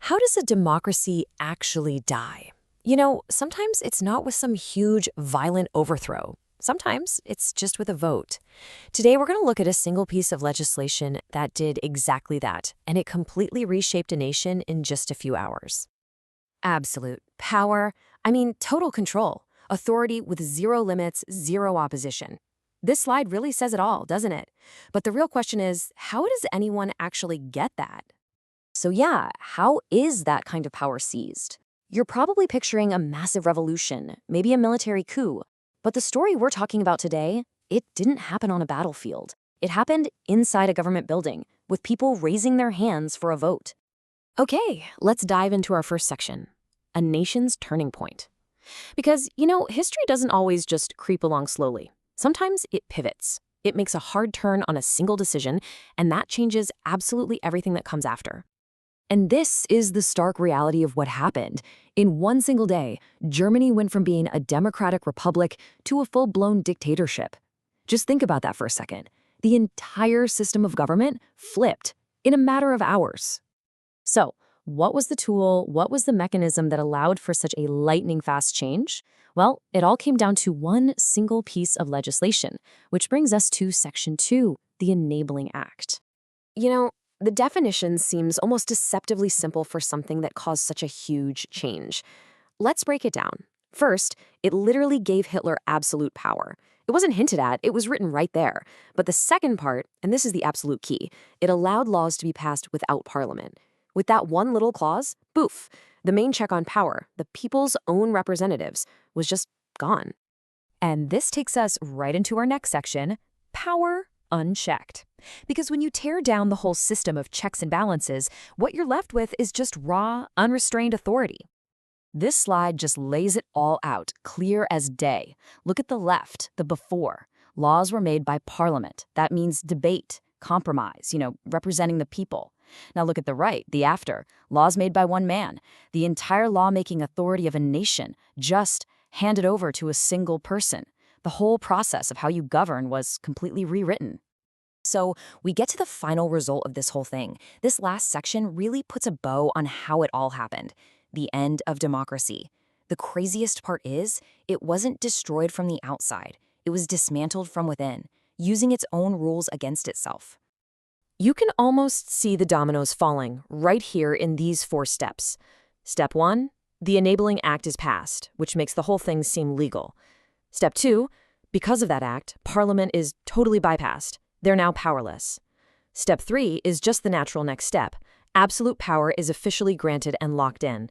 How does a democracy actually die? Sometimes it's not with some huge, violent overthrow. Sometimes it's just with a vote. Today, we're going to look at a single piece of legislation that did exactly that, and it completely reshaped a nation in just a few hours. Absolute power, total control, authority with zero limits, zero opposition. This slide really says it all, doesn't it? But the real question is, how does anyone actually get that? So yeah, how is that kind of power seized? You're probably picturing a massive revolution, maybe a military coup. But the story we're talking about today, it didn't happen on a battlefield. It happened inside a government building, with people raising their hands for a vote. Okay, let's dive into our first section, a nation's turning point. Because, history doesn't always just creep along slowly. Sometimes it pivots. It makes a hard turn on a single decision, and that changes absolutely everything that comes after. And this is the stark reality of what happened. In one single day, Germany went from being a democratic republic to a full-blown dictatorship. Just think about that for a second. The entire system of government flipped in a matter of hours. So, what was the tool, what was the mechanism that allowed for such a lightning-fast change? Well, it all came down to one single piece of legislation, which brings us to Section 2, the Enabling Act. The definition seems almost deceptively simple for something that caused such a huge change. Let's break it down. First, it literally gave Hitler absolute power. It wasn't hinted at, it was written right there. But the second part, and this is the absolute key, it allowed laws to be passed without parliament. With that one little clause, boof, the main check on power, the people's own representatives, was just gone. And this takes us right into our next section, power unchecked. Because when you tear down the whole system of checks and balances, what you're left with is just raw, unrestrained authority. This slide just lays it all out, clear as day. Look at the left, the before. Laws were made by parliament. That means debate, compromise, representing the people. Now look at the right, the after. Laws made by one man. The entire lawmaking authority of a nation just handed over to a single person. The whole process of how you govern was completely rewritten. So we get to the final result of this whole thing. This last section really puts a bow on how it all happened. The end of democracy. The craziest part is, it wasn't destroyed from the outside. It was dismantled from within, using its own rules against itself. You can almost see the dominoes falling right here in these 4 steps. Step 1, the Enabling Act is passed, which makes the whole thing seem legal. Step 2, because of that act, Parliament is totally bypassed. They're now powerless. Step 3 is just the natural next step. Absolute power is officially granted and locked in.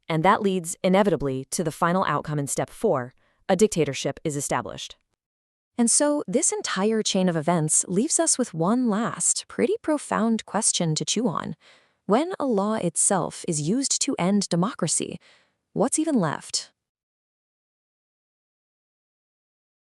And that leads, inevitably, to the final outcome in Step 4, a dictatorship is established. And so this entire chain of events leaves us with one last, pretty profound question to chew on. When a law itself is used to end democracy, what's even left?